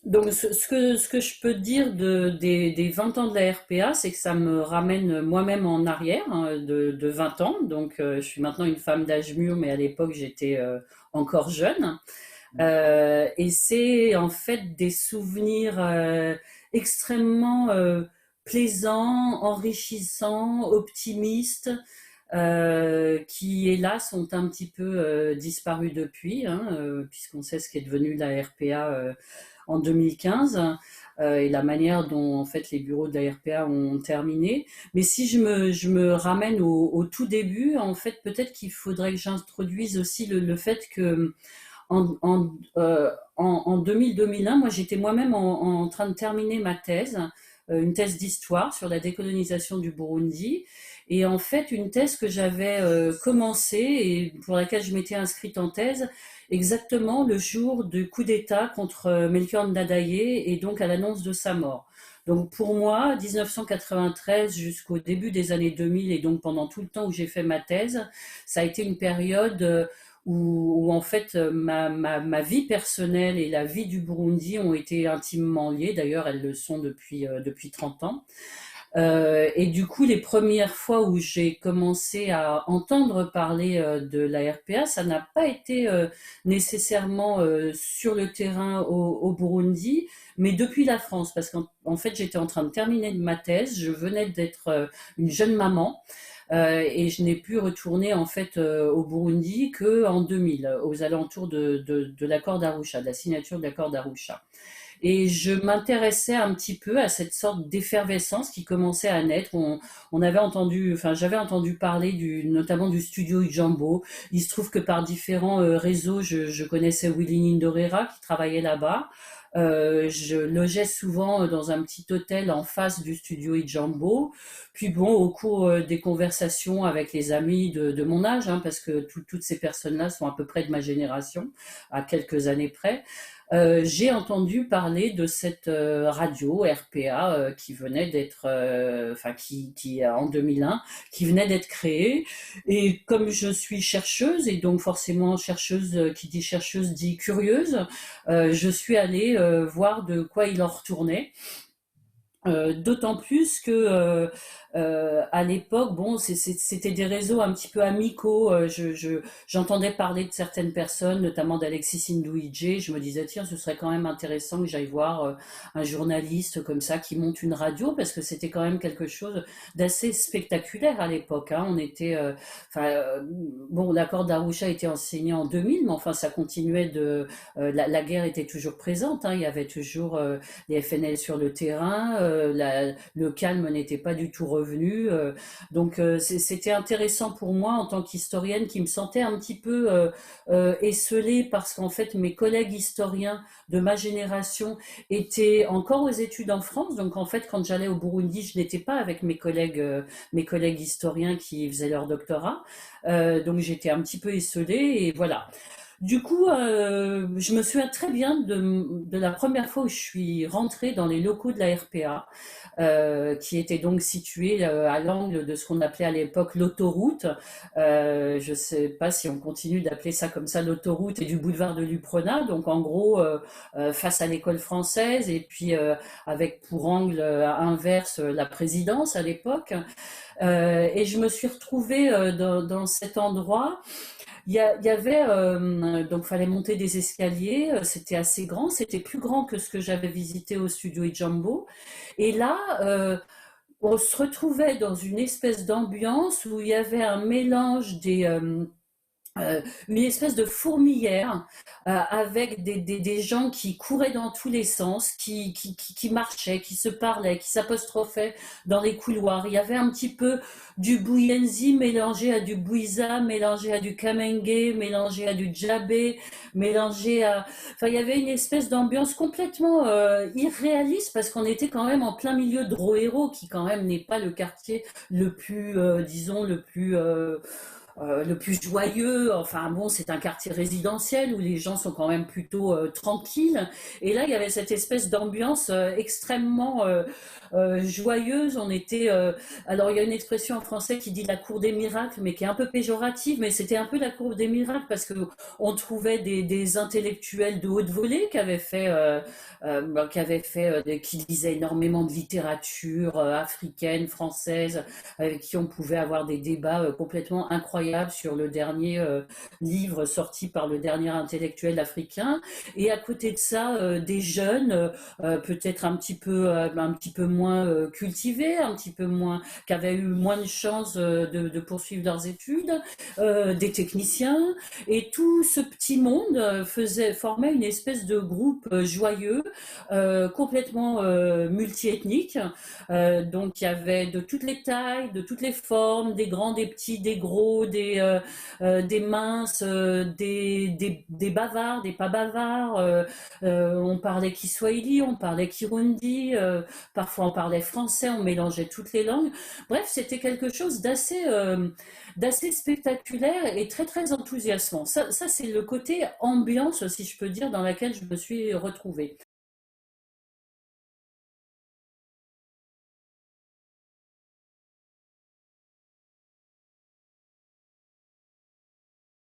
Donc, ce que je peux dire des 20 ans de la RPA, c'est que ça me ramène moi-même en arrière, hein, de 20 ans. Donc, je suis maintenant une femme d'âge mûr, mais à l'époque, j'étais encore jeune. Et c'est en fait des souvenirs extrêmement plaisants, enrichissants, optimistes, qui hélas ont un petit peu disparu depuis, hein, puisqu'on sait ce qui est devenu la RPA en 2015, et la manière dont en fait les bureaux de la RPA ont terminé. Mais si je me ramène au tout début, en fait peut-être qu'il faudrait que j'introduise aussi le fait que en 2000-2001, moi j'étais moi-même en train de terminer ma thèse, une thèse d'histoire sur la décolonisation du Burundi. Et en fait, une thèse que j'avais commencée et pour laquelle je m'étais inscrite en thèse exactement le jour du coup d'État contre Melchior Ndadaye et donc à l'annonce de sa mort. Donc pour moi, 1993 jusqu'au début des années 2000 et donc pendant tout le temps où j'ai fait ma thèse, ça a été une période où en fait ma vie personnelle et la vie du Burundi ont été intimement liées. D'ailleurs, elles le sont depuis 30 ans. Et du coup, les premières fois où j'ai commencé à entendre parler de la RPA, ça n'a pas été nécessairement sur le terrain au Burundi, mais depuis la France, parce qu'en fait, j'étais en train de terminer ma thèse, je venais d'être une jeune maman, et je n'ai pu retourner en fait au Burundi que en 2000, aux alentours de l'accord d'Arusha, de la signature de l'accord d'Arusha. Et je m'intéressais un petit peu à cette sorte d'effervescence qui commençait à naître. On avait entendu, enfin, j'avais entendu parler notamment du studio Ijambo. Il se trouve que par différents réseaux, je connaissais Willy Nindorera qui travaillait là-bas. Je logeais souvent dans un petit hôtel en face du studio Ijambo. Puis bon, au cours des conversations avec les amis de mon âge, hein, parce que toutes ces personnes-là sont à peu près de ma génération, à quelques années près, j'ai entendu parler de cette radio RPA qui venait d'être, enfin qui en 2001, qui venait d'être créée. Et comme je suis chercheuse et donc forcément chercheuse, qui dit chercheuse dit curieuse, je suis allée voir de quoi il en retournait. D'autant plus que à l'époque, bon, c'était des réseaux un petit peu amicaux. J'entendais parler de certaines personnes, notamment d'Alexis Nduhije. Je me disais, tiens, ce serait quand même intéressant que j'aille voir un journaliste comme ça qui monte une radio, parce que c'était quand même quelque chose d'assez spectaculaire à l'époque, hein. On était, enfin, bon, l'accord d'Arusha a été enseigné en 2000, mais enfin, ça continuait la guerre était toujours présente, hein. Il y avait toujours les FNL sur le terrain, le calme n'était pas du tout revenu. Donc c'était intéressant pour moi en tant qu'historienne qui me sentais un petit peu esseulée parce qu'en fait mes collègues historiens de ma génération étaient encore aux études en France. Donc en fait quand j'allais au Burundi, je n'étais pas avec mes collègues historiens qui faisaient leur doctorat. Donc j'étais un petit peu esseulée et voilà. Du coup, je me souviens très bien de la première fois où je suis rentrée dans les locaux de la RPA, qui était donc situé à l'angle de ce qu'on appelait à l'époque l'autoroute. Je ne sais pas si on continue d'appeler ça comme ça, l'autoroute et du boulevard de Luprona. Donc en gros, face à l'école française et puis avec pour angle inverse la présidence à l'époque. Et je me suis retrouvée dans cet endroit. Il y avait, donc fallait monter des escaliers, c'était assez grand, c'était plus grand que ce que j'avais visité au studio Ijambo. Et là, on se retrouvait dans une espèce d'ambiance où il y avait un mélange une espèce de fourmilière avec des gens qui couraient dans tous les sens, qui marchaient, qui se parlaient, qui s'apostrophaient dans les couloirs. Il y avait un petit peu du Buyenzi mélangé à du Bouiza, mélangé à du Kamenge, mélangé à du Djabé, mélangé à... Enfin, il y avait une espèce d'ambiance complètement irréaliste parce qu'on était quand même en plein milieu de Roero, qui quand même n'est pas le quartier le plus, disons, le plus... le plus joyeux. Enfin bon, c'est un quartier résidentiel où les gens sont quand même plutôt tranquilles. Et là, il y avait cette espèce d'ambiance extrêmement joyeuse. On était, alors il y a une expression en français qui dit la cour des miracles, mais qui est un peu péjorative. Mais c'était un peu la cour des miracles parce que on trouvait des intellectuels de haute volée qui lisaient énormément de littérature africaine, française, avec qui on pouvait avoir des débats complètement incroyables sur le dernier livre sorti par le dernier intellectuel africain. Et à côté de ça, des jeunes, peut-être un petit peu moins cultivés, un petit peu moins, qui avaient eu moins de chances de poursuivre leurs études, des techniciens, et tout ce petit monde formait une espèce de groupe joyeux, complètement multiethnique. Donc il y avait de toutes les tailles, de toutes les formes, des grands, des petits, des gros, des minces, des bavards, des pas bavards. On parlait Kiswahili, on parlait Kirundi, parfois on parlait français, on mélangeait toutes les langues. Bref, c'était quelque chose d'assez spectaculaire et très très enthousiasmant. Ça c'est le côté ambiance, si je peux dire, dans laquelle je me suis retrouvée.